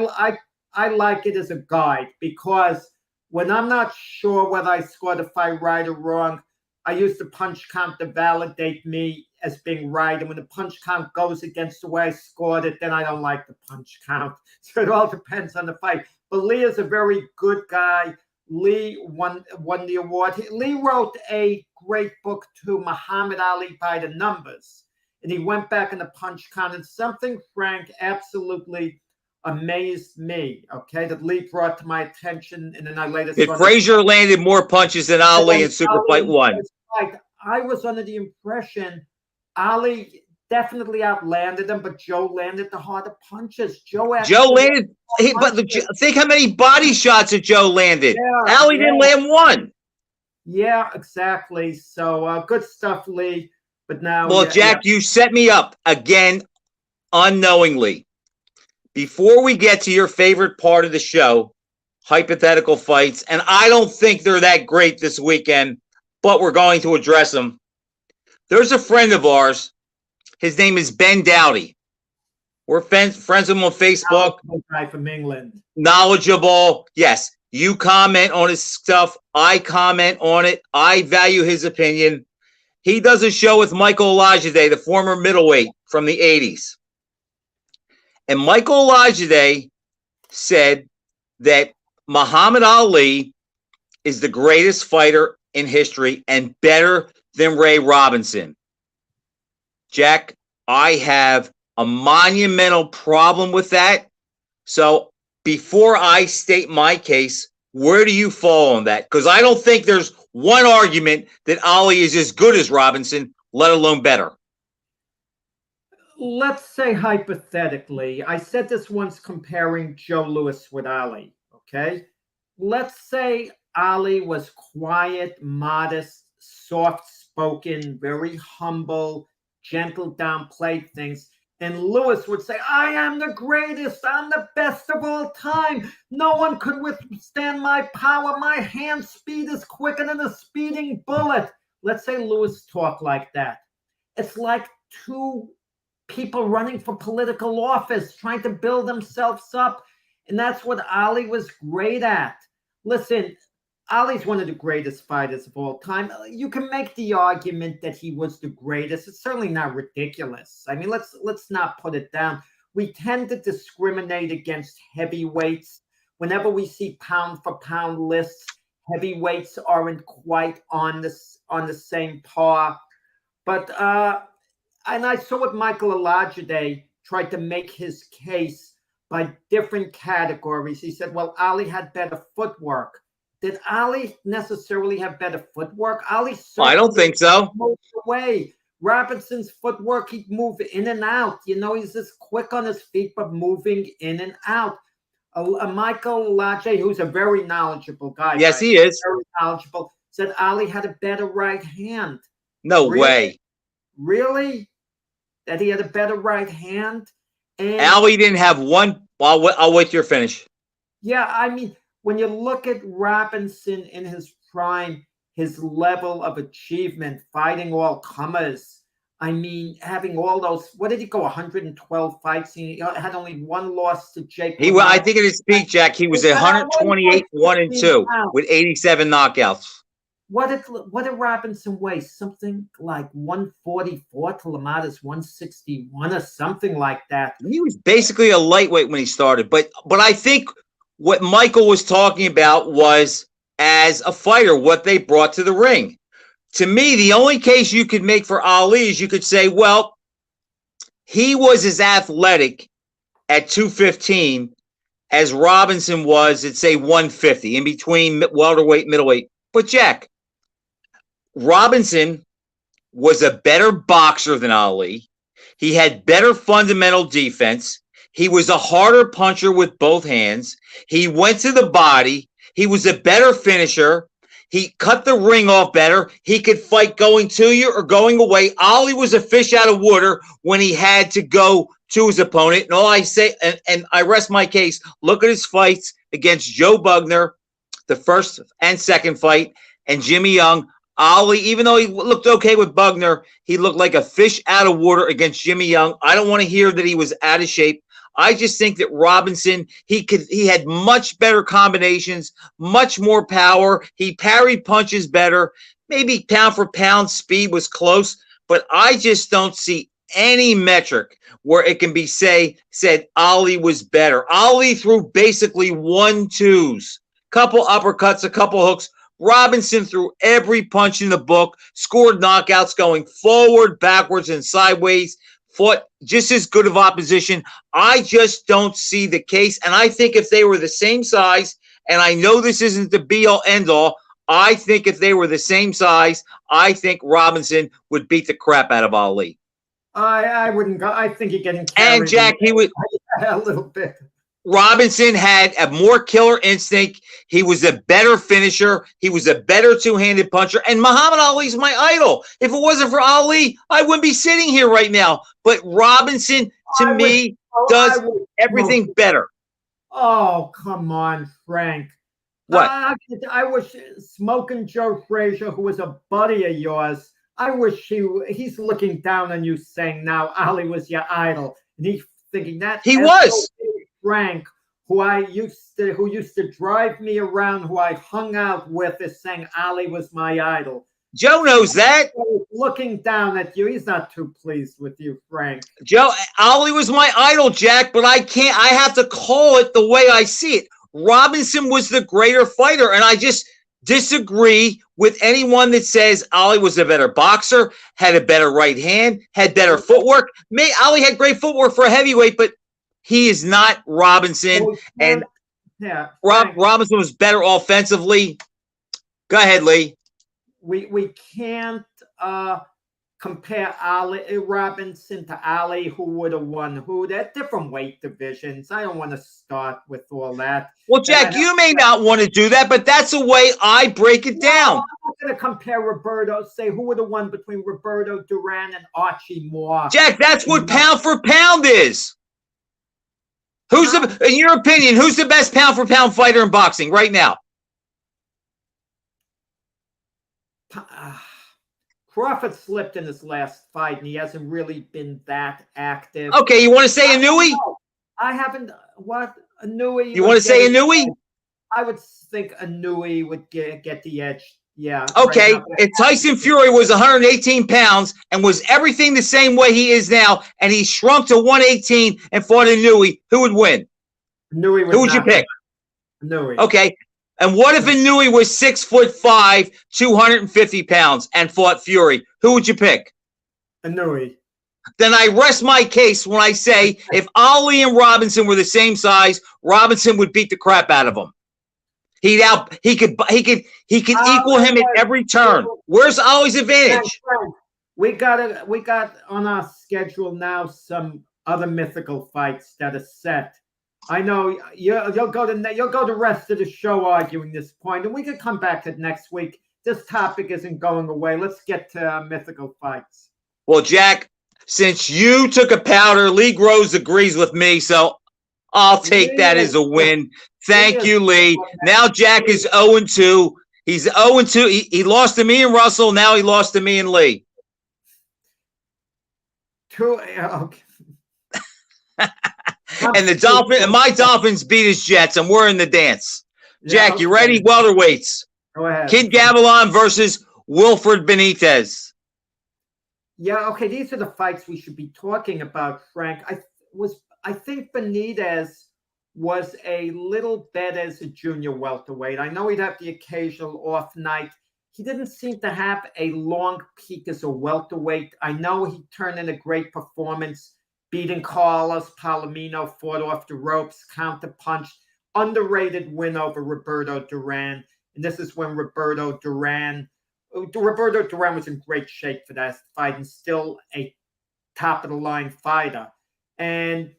like it as a guide because when I'm not sure whether I scored a fight right or wrong, I use the punch count to validate me as being right. And when the punch count goes against the way I scored it, then I don't like the punch count. So it all depends on the fight. But Lee is a very good guy. Lee won the award. Lee wrote a great book too, Muhammad Ali by the Numbers. And he went back in the punch count. And something, Frank, absolutely amazed me, okay, that Lee brought to my attention in the night latest. If Frazier landed more punches than Ali in Super Fight 1. I was under the impression Ali definitely outlanded him, but Joe landed the harder punches. Joe landed, think how many body shots that Joe landed. Yeah, Ali didn't land one. Yeah, exactly. So good stuff, Lee. But now, well, Jack, you set me up again unknowingly. Before we get to your favorite part of the show, hypothetical fights, and I don't think they're that great this weekend, but we're going to address them. There's a friend of ours. His name is Ben Dowdy. We're friends with him on Facebook. Guy from England. Knowledgeable. Yes. You comment on his stuff. I comment on it. I value his opinion. He does a show with Michael Olajide, the former middleweight from the 80s. And Michael Olajide said that Muhammad Ali is the greatest fighter in history and better than Ray Robinson. Jack, I have a monumental problem with that. So before I state my case, where do you fall on that? Because I don't think there's one argument that Ali is as good as Robinson, let alone better. Let's say hypothetically, I said this once comparing Joe Louis with Ali, okay? Let's say Ali was quiet, modest, soft-spoken, very humble, gentle, downplayed things. And Louis would say, I am the greatest. I'm the best of all time. No one could withstand my power. My hand speed is quicker than a speeding bullet. Let's say Louis talked like that. It's like two people running for political office, trying to build themselves up. And that's what Ali was great at. Listen, Ali's one of the greatest fighters of all time. You can make the argument that he was the greatest. It's certainly not ridiculous. I mean, let's not put it down. We tend to discriminate against heavyweights. Whenever we see pound for pound lists, heavyweights aren't quite on the same par. But and I saw what Michael Olajide tried to make his case by different categories. He said, well, Ali had better footwork. Did Ali necessarily have better footwork? Ali I don't think so. Moved away. Robinson's footwork, he'd move in and out. You know, he's just quick on his feet, but moving in and out. Michael Olajide, who's a very knowledgeable guy. Yes, he is. Very knowledgeable. Said Ali had a better right hand. No way. Really? That he had a better right hand? And Ali didn't have one. I'll wait till you're finished. Yeah, I mean, when you look at Robinson in his prime, his level of achievement, fighting all comers, I mean, having all those, what did he go, 112 fights? He had only one loss to Jake. I think at his peak, Jack, he was 128, 1-2 with 87 knockouts. What did Robinson weigh? Something like 144 to LaMotta's 161 or something like that. He was basically a lightweight when he started. But I think what Michael was talking about was, as a fighter, what they brought to the ring. To me, the only case you could make for Ali is you could say, well, he was as athletic at 215 as Robinson was at, say, 150, in between welterweight, middleweight. But, Jack, Robinson was a better boxer than Ali. He had better fundamental defense. He was a harder puncher with both hands. He went to the body. He was a better finisher. He cut the ring off better. He could fight going to you or going away. Ali was a fish out of water when he had to go to his opponent. And all I say, and I rest my case, look at his fights against Joe Bugner, the first and second fight, and Jimmy Young. Ali, even though he looked okay with Bugner, he looked like a fish out of water against Jimmy Young. I don't want to hear that he was out of shape. I just think that Robinson, he had much better combinations, much more power. He parried punches better. Maybe pound for pound speed was close, but I just don't see any metric where it can be said Ali was better. Ali threw basically 1-2s, couple uppercuts, a couple hooks. Robinson threw every punch in the book, scored knockouts going forward, backwards, and sideways, fought just as good of opposition. I just don't see the case. And I think if they were the same size, and I know this isn't the be-all, end-all, I think if they were the same size, I think Robinson would beat the crap out of Ali. I wouldn't go. I think you're getting carried. And Jack, he would a little bit. Robinson had a more killer instinct. He was a better finisher. He was a better two-handed puncher. And Muhammad Ali's my idol. If it wasn't for Ali, I wouldn't be sitting here right now. But Robinson, to me, does everything better. Oh, come on, Frank. What? I wish Smoking Joe Frazier, who was a buddy of yours, I wish he's looking down on you saying now Ali was your idol. And he's thinking that he was. Frank, who used to drive me around, who I hung out with, is saying Ali was my idol. Joe knows that. Looking down at you, he's not too pleased with you, Frank. Joe, Ali was my idol, Jack, but I have to call it the way I see it. Robinson was the greater fighter, and I just disagree with anyone that says Ali was a better boxer, had a better right hand, had better footwork. Ali had great footwork for a heavyweight, but he is not Robinson. And Robinson was better offensively. Go ahead, Lee. We can't compare Robinson to Ali, who would have won who. They're different weight divisions. I don't want to start with all that. Well, Jack, you may not want to do that, but that's the way I break it down. I'm not going to compare Roberto, say who would have won between Roberto Duran and Archie Moore. Jack, that's what pound for pound is. In your opinion, who's the best pound for pound fighter in boxing right now? Crawford slipped in his last fight, and he hasn't really been that active. Okay, you want to say Inouye? I haven't. What Inouye? You want to say Inouye? I would think Inouye would get the edge. Yeah. Okay, right if Tyson Fury was 118 pounds and was everything the same way he is now, and he shrunk to 118 and fought Inouye, who would win? Inouye. Who would you pick? Inouye. Okay. And what if Inouye was 6'5", 250 pounds and fought Fury? Who would you pick? Inouye. Then I rest my case when I say if Ali and Robinson were the same size, Robinson would beat the crap out of him. He could equal him at every turn. Where's Ali's advantage? We got on our schedule now some other mythical fights that are set. I know you'll go the rest of the show arguing this point, and we could come back to next week. This topic isn't going away. Let's get to mythical fights. Well, Jack, since you took a powder, Lee Groves agrees with me, so I'll take that as a win. Thank you, Lee. Now Jack is 0-2. He's 0-2. He lost to me and Russell. Now he lost to me and Lee. Okay. And my Dolphins beat his Jets, and we're in the dance. Jack, you ready? Welterweights. Go ahead. Kid Gavilan versus Wilfred Benitez. Yeah, okay. These are the fights we should be talking about, Frank. I think Benitez was a little better as a junior welterweight. I know he'd have the occasional off night. He didn't seem to have a long peak as a welterweight. I know he turned in a great performance, beating Carlos Palomino, fought off the ropes, counterpunched, underrated win over Roberto Duran. And this is when Roberto Duran was in great shape for that fight and still a top-of-the-line fighter. And,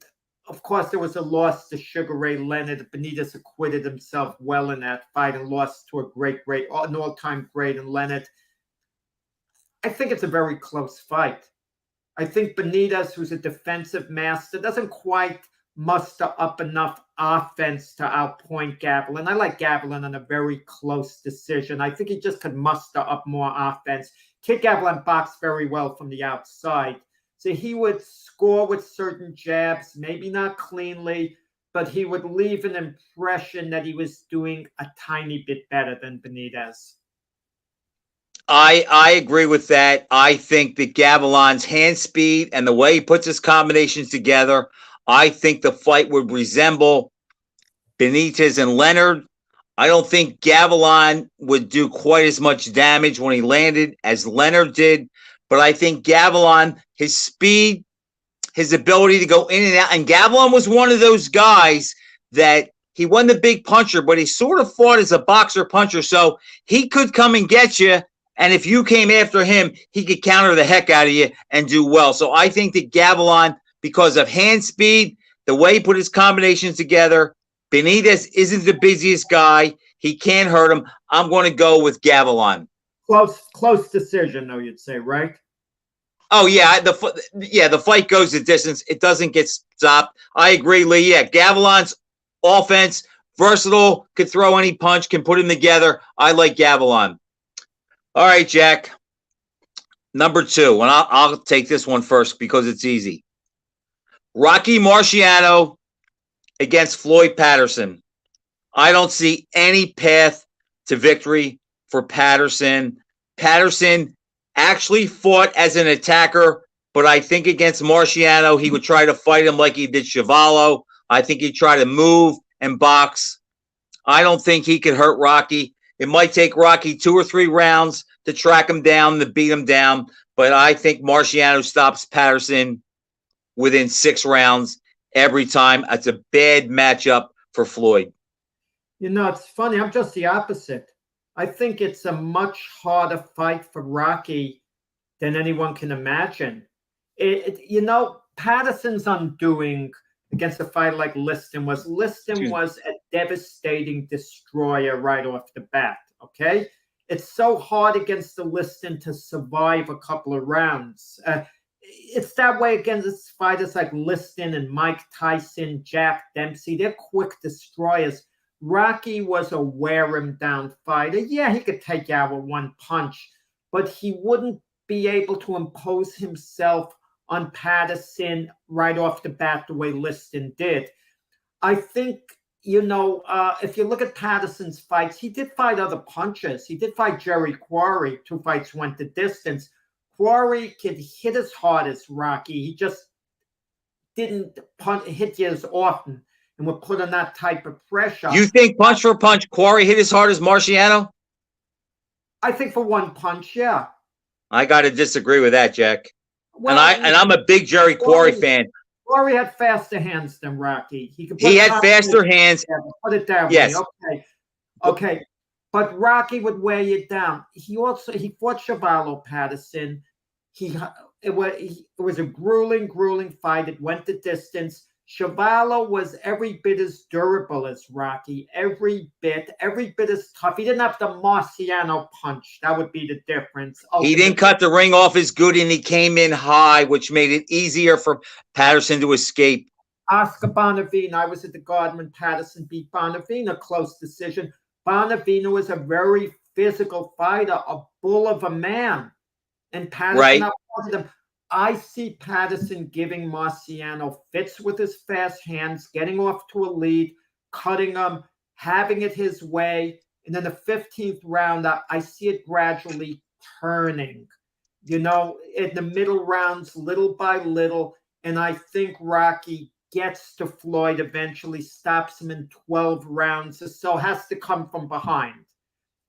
of course, there was a loss to Sugar Ray Leonard. Benitez acquitted himself well in that fight and lost to an all-time great in Leonard. I think it's a very close fight. I think Benitez, who's a defensive master, doesn't quite muster up enough offense to outpoint Gavilan. I like Gavilan on a very close decision. I think he just could muster up more offense. Kid Gavilan boxed very well from the outside. So he would score with certain jabs, maybe not cleanly, but he would leave an impression that he was doing a tiny bit better than Benitez. I agree with that. I think that Gavilan's hand speed and the way he puts his combinations together, I think the fight would resemble Benitez and Leonard. I don't think Gavilan would do quite as much damage when he landed as Leonard did, but I think Gavilan, his speed, his ability to go in and out, and Gavilan was one of those guys that he wasn't a big puncher, but he sort of fought as a boxer puncher, so he could come and get you, and if you came after him, he could counter the heck out of you and do well. So I think that Gavilan, because of hand speed, the way he put his combinations together, Benitez isn't the busiest guy. He can't hurt him. I'm going to go with Gavilan. Close decision, though, you'd say, right? Oh, yeah. The fight goes the distance. It doesn't get stopped. I agree, Lee. Yeah, Gavilan's offense, versatile, could throw any punch, can put him together. I like Gavilan. All right, Jack. Number 2, and I'll take this one first because it's easy. Rocky Marciano against Floyd Patterson. I don't see any path to victory for Patterson. Patterson actually fought as an attacker, but I think against Marciano, he would try to fight him like he did Chuvalo. I think he'd try to move and box. I don't think he could hurt Rocky. It might take Rocky 2 or 3 rounds to track him down, to beat him down, but I think Marciano stops Patterson within 6 rounds every time. That's a bad matchup for Floyd. You know, it's funny. I'm just the opposite. I think it's a much harder fight for Rocky than anyone can imagine. Patterson's undoing against a fighter like Liston was a devastating destroyer right off the bat, okay? It's so hard against the Liston to survive a couple of rounds. It's that way against fighters like Liston and Mike Tyson, Jack Dempsey. They're quick destroyers. Rocky was a wear-him-down fighter. Yeah, he could take you out with one punch, but he wouldn't be able to impose himself on Patterson right off the bat the way Liston did. I think, if you look at Patterson's fights, he did fight other punchers. He did fight Jerry Quarry. 2 fights went the distance. Quarry could hit as hard as Rocky. He just didn't hit you as often and would put on that type of pressure. You think punch for punch, Quarry hit as hard as Marciano? I think for one punch, yeah. I got to disagree with that, Jack. Well, I'm a big Jerry Quarry fan. Quarry had faster hands than Rocky. He had faster hands. Put it that yes. way. Okay. But Rocky would wear you down. He fought Chuvalo Patterson. It was a grueling fight. It went the distance. Chuvalo was every bit as durable as Rocky. Every bit as tough. He didn't have the Marciano punch. That would be the difference. He didn't cut the ring off as good, and he came in high, which made it easier for Patterson to escape. Oscar Bonavina. I was at the Garden when Patterson beat Bonavina. Close decision. Bonavina was a very physical fighter, a bull of a man. And Patterson outfought him. I see Patterson giving Marciano fits with his fast hands, getting off to a lead, cutting him, having it his way. And then the 15th round, I see it gradually turning, in the middle rounds, little by little. And I think Rocky gets to Floyd, eventually stops him in 12 rounds or so, has to come from behind.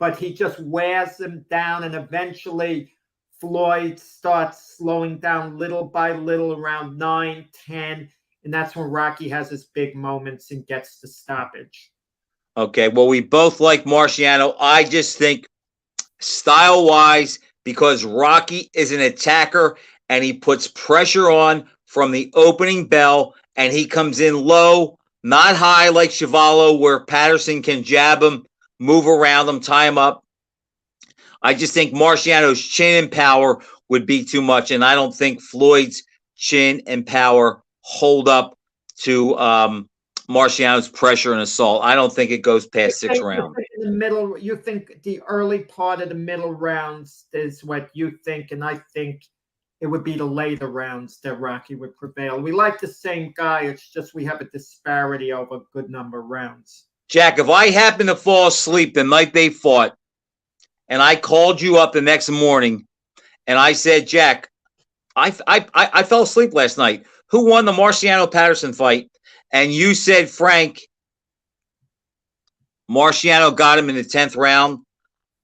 But he just wears him down, and eventually Floyd starts slowing down little by little around 9, 10, and that's when Rocky has his big moments and gets the stoppage. Okay, well, we both like Marciano. I just think style-wise, because Rocky is an attacker and he puts pressure on from the opening bell, and he comes in low, not high like Chuvalo, where Patterson can jab him, move around him, tie him up. I just think Marciano's chin and power would be too much, and I don't think Floyd's chin and power hold up to Marciano's pressure and assault. I don't think it goes past 6 rounds. In the middle, you think the early part of the middle rounds is what you think, and I think it would be the later rounds that Rocky would prevail. We like the same guy. It's just we have a disparity over a good number of rounds. Jack, if I happen to fall asleep the night they fought, and I called you up the next morning, and I said, Jack, I fell asleep last night. Who won the Marciano Patterson fight? And you said, Frank, Marciano got him in the 10th round.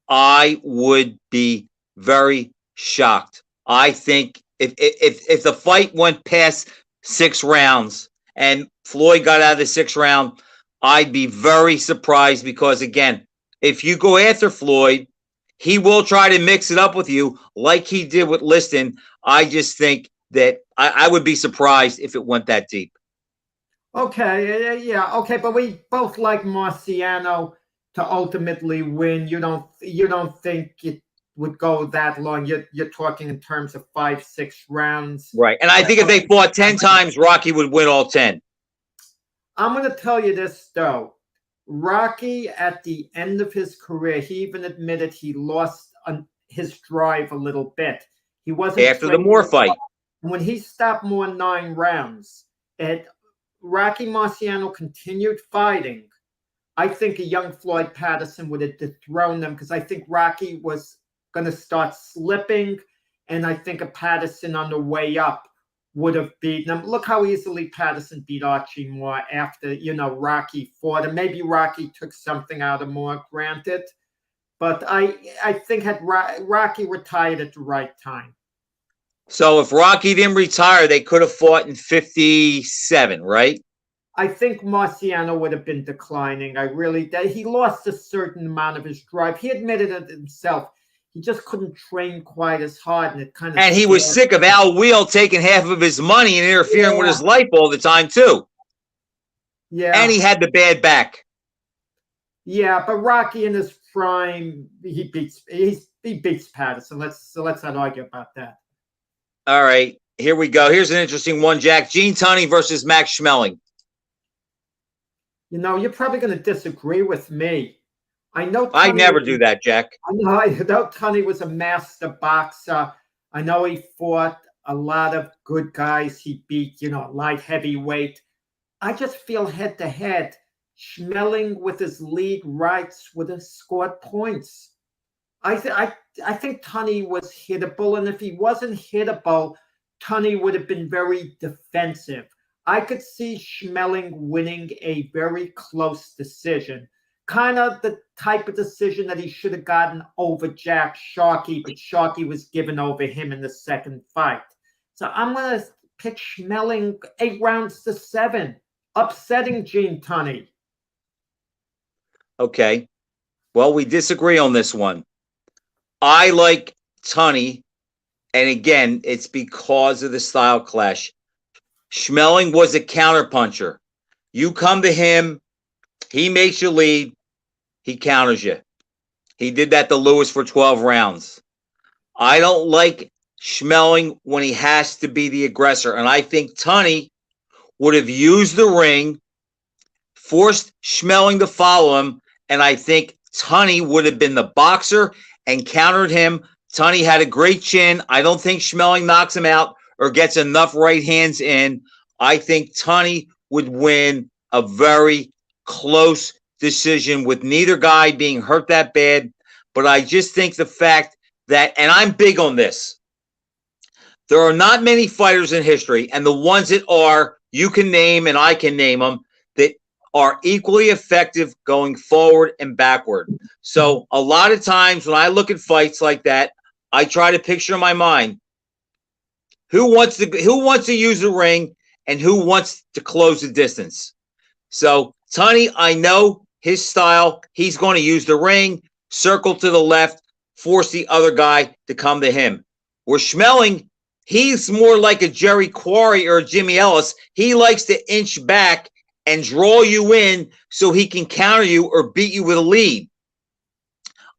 I would be very shocked. I think if the fight went past 6 rounds and Floyd got out of the 6th round, I'd be very surprised because, again, if you go after Floyd, he will try to mix it up with you like he did with Liston. I just think that I would be surprised if it went that deep. Okay, yeah, okay, but we both like Marciano to ultimately win. You don't think it would go that long? You're talking in terms of 5-6 rounds, right? And I think if they fought 10 times, Rocky would win all 10. I'm going to tell you this though. Rocky, at the end of his career, he even admitted he lost his drive a little bit. He wasn't after the Moore fight. When he stopped Moore 9 rounds, Rocky Marciano continued fighting. I think a young Floyd Patterson would have dethroned them because I think Rocky was going to start slipping, and I think a Patterson on the way up would have beaten him. Look how easily Patterson beat Archie Moore after, Rocky fought him. Maybe Rocky took something out of Moore, granted, but I think had Rocky retired at the right time. So if Rocky didn't retire, they could have fought in 57, right? I think Marciano would have been declining. He lost a certain amount of his drive. He admitted it himself. He just couldn't train quite as hard, and he was sick of Al Wheel taking half of his money and interfering with his life all the time too. Yeah, and he had the bad back. Yeah, but Rocky in his prime, he beats Patterson. Let's not argue about that. All right, here we go. Here's an interesting one, Jack. Gene Tunney versus Max Schmeling. You're probably going to disagree with me. I know I never do that, Jack. I know Tunney was a master boxer. I know he fought a lot of good guys. He beat, light heavyweight. I just feel head to head, Schmeling with his lead rights would have scored points. I think Tunney was hittable, and if he wasn't hittable, Tunney would have been very defensive. I could see Schmeling winning a very close decision. Kind of the type of decision that he should have gotten over Jack Sharkey, but Sharkey was given over him in the second fight. So I'm going to pick Schmeling 8-7, upsetting Gene Tunney. Okay. Well, we disagree on this one. I like Tunney, and again, it's because of the style clash. Schmeling was a counterpuncher. You come to him, he makes you lead, he counters you. He did that to Lewis for 12 rounds. I don't like Schmeling when he has to be the aggressor, and I think Tunney would have used the ring, forced Schmeling to follow him, and I think Tunney would have been the boxer and countered him. Tunney had a great chin. I don't think Schmeling knocks him out or gets enough right hands in. I think Tunney would win a very close decision with neither guy being hurt that bad. But I just think the fact that, and I'm big on this, there are not many fighters in history, and the ones that are, you can name and I can name them, that are equally effective going forward and backward. So a lot of times when I look at fights like that, I try to picture in my mind who wants to use the ring and who wants to close the distance. So Tunney, I know his style. He's going to use the ring, circle to the left, force the other guy to come to him. Where Schmeling, he's more like a Jerry Quarry or a Jimmy Ellis. He likes to inch back and draw you in so he can counter you or beat you with a lead.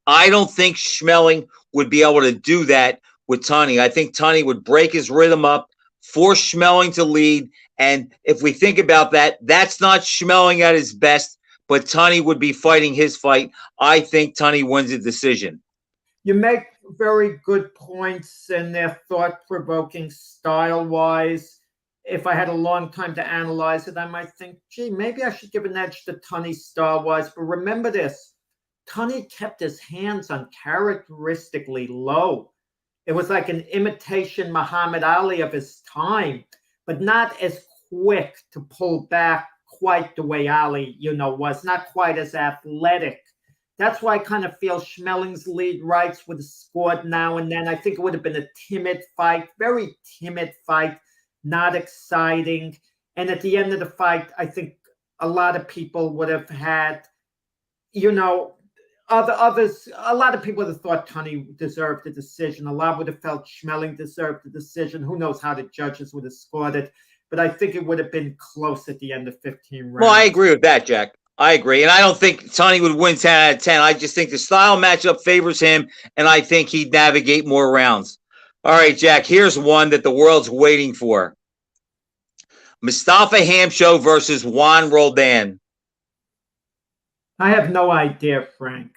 I don't think Schmeling would be able to do that with Tunney. I think Tunney would break his rhythm up, force Schmeling to lead. And if we think about that, that's not Schmeling at his best, but Tunney would be fighting his fight. I think Tunney wins the decision. You make very good points, and they're thought-provoking style-wise. If I had a long time to analyze it, I might think, gee, maybe I should give an edge to Tunney style-wise. But remember this, Tunney kept his hands uncharacteristically low. It was like an imitation Muhammad Ali of his time, but not as quick to pull back quite the way Ali, was, not quite as athletic. That's why I kind of feel Schmeling's lead rights would have scored now and then. I think it would have been a timid fight, very timid fight, not exciting. And at the end of the fight, I think a lot of people would have had, others, a lot of people would have thought Tunney deserved the decision. A lot would have felt Schmeling deserved the decision. Who knows how the judges would have scored it. But I think it would have been close at the end of 15 rounds. Well, I agree with that, Jack. I agree. And I don't think Tunney would win 10 out of 10. I just think the style matchup favors him, and I think he'd navigate more rounds. All right, Jack, here's one that the world's waiting for. Mustafa Hamsho versus Juan Roldan. I have no idea, Frank.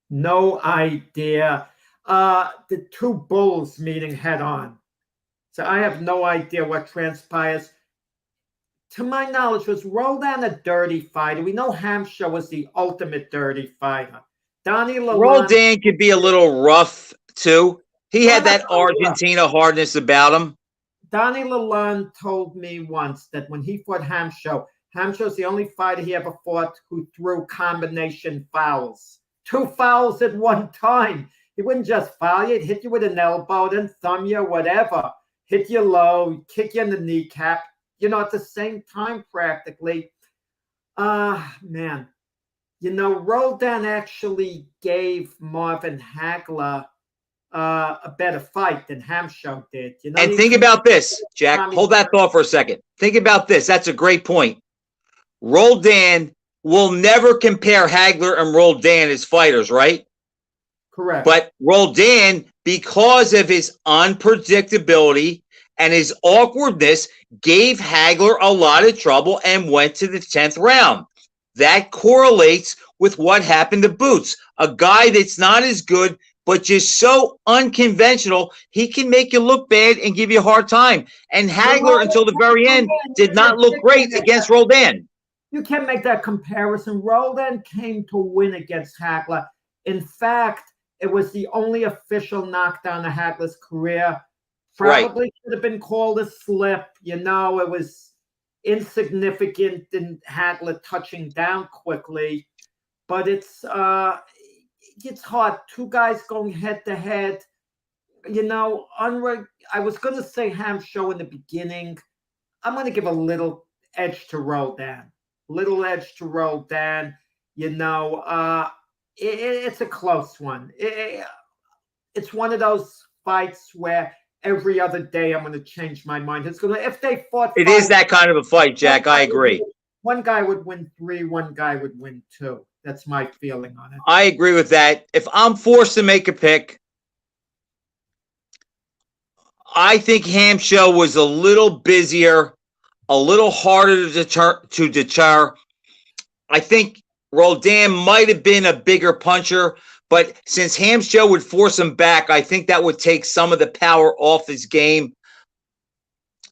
No idea. The two bulls meeting head on. So I have no idea what transpires. To my knowledge, was Roldan a dirty fighter? We know Hamsho was the ultimate dirty fighter. Donnie Lalonde, Roldan could be a little rough, too. He had that Argentina hardness about him. Donnie Lalonde told me once that when he fought Hamsho's the only fighter he ever fought who threw combination fouls. 2 fouls at one time. He wouldn't just foul you. He'd hit you with an elbow, then thumb you, whatever. Hit you low, kick you in the kneecap. At the same time, practically. Man. Roldan actually gave Marvin Hagler a better fight than Hamsho did. And think about this, Jack. Hold that thought for a second. Think about this. That's a great point. Roldan will never compare Hagler and Roldan as fighters, right? Correct. But Roldan, because of his unpredictability and his awkwardness, gave Hagler a lot of trouble and went to the 10th round. That correlates with what happened to Boots, a guy that's not as good, but just so unconventional, he can make you look bad and give you a hard time. And Hagler, until the very end, did not look great against Roldan. You can't make that comparison. Roldan came to win against Hagler. In fact, it was the only official knockdown of Hagler's career. Probably should have been called a slip. It was insignificant in Hagler touching down quickly. But it's hard. 2 guys going head to head. I was going to say Hamsho in the beginning. I'm going to give a little edge to Roldan. It's a close one. It's one of those fights where every other day I'm going to change my mind. If they fought, it is that kind of a fight, Jack. I agree. One guy would win 3, one guy would win 2. That's my feeling on it. I agree with that. If I'm forced to make a pick, I think Hamsho was a little busier, a little harder to deter. I think Roldan might have been a bigger puncher, but since Hamsho would force him back, I think that would take some of the power off his game.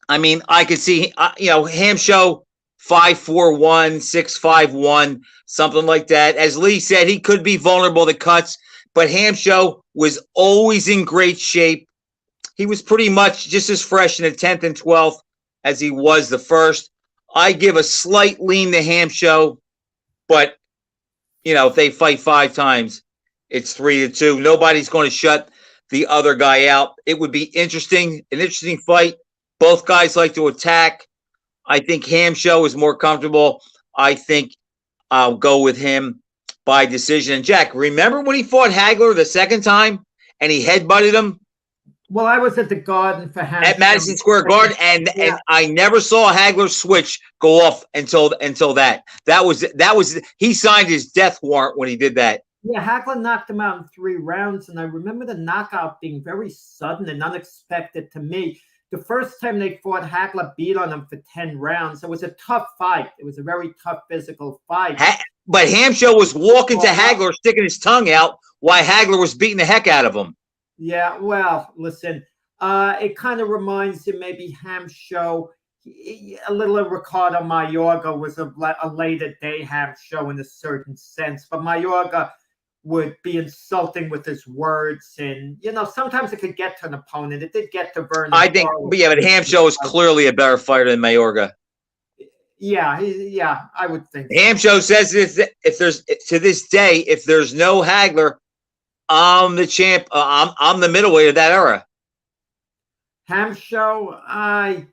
I mean, I could see, Hamsho 5'4", 6'5", something like that. As Lee said, he could be vulnerable to cuts, but Hamsho was always in great shape. He was pretty much just as fresh in the 10th and 12th as he was the first. I give a slight lean to Hamsho, but, if they fight 5 times, it's 3-2. Nobody's going to shut the other guy out. It would be an interesting fight. Both guys like to attack. I think Hamsho is more comfortable. I think I'll go with him by decision. And Jack, remember when he fought Hagler the second time and he headbutted him? Well, I was at the Garden for Hamsho. At Madison Square Garden, and I never saw Hagler's switch go off until that. That was he signed his death warrant when he did that. Yeah, Hagler knocked him out in 3 rounds, and I remember the knockout being very sudden and unexpected to me. The first time they fought, Hagler beat on him for 10 rounds. It was a tough fight. It was a very tough physical fight. But Hamsho was walking to Hagler, sticking his tongue out, while Hagler was beating the heck out of him. Yeah, well, listen, it kind of reminds you maybe Hamsho, a little of Ricardo Mayorga was a later day Hamsho in a certain sense. But Mayorga would be insulting with his words, and sometimes it could get to an opponent. It did get to Vernon. I think, but Hamsho is clearly a better fighter than Mayorga. Yeah, I would think. Hamsho says if there's to this day, if there's no Hagler, I'm the champ. I'm the middleweight of that era. Hamsho, I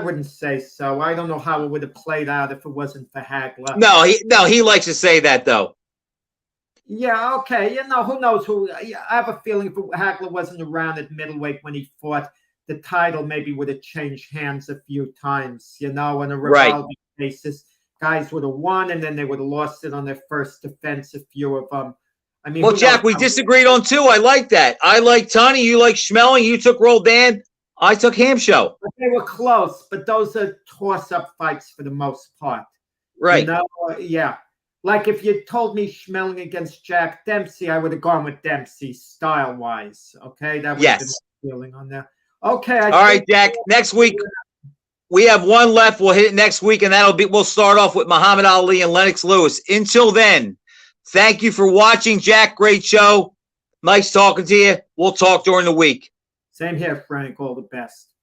wouldn't say so. I don't know how it would have played out if it wasn't for Hagler. No, he likes to say that though. Yeah, okay. Who knows who? I have a feeling if Hagler wasn't around at middleweight when he fought, the title maybe would have changed hands a few times, on a revolving basis. Guys would have won, and then they would have lost it on their first defense, a few of them. I mean, well, Jack, we disagreed on two. I like that. I like Tony. You like Schmeling. You took Roldan. I took Hamsho. But they were close, but those are toss-up fights for the most part. Right. Yeah. Like if you told me Schmeling against Jack Dempsey, I would have gone with Dempsey style-wise. Okay, that would have been my feeling on that. Okay. All right, Jack. Next week we have one left. We'll hit it next week, and we'll start off with Muhammad Ali and Lennox Lewis. Until then, thank you for watching, Jack. Great show. Nice talking to you. We'll talk during the week. Same here, Frank. All the best.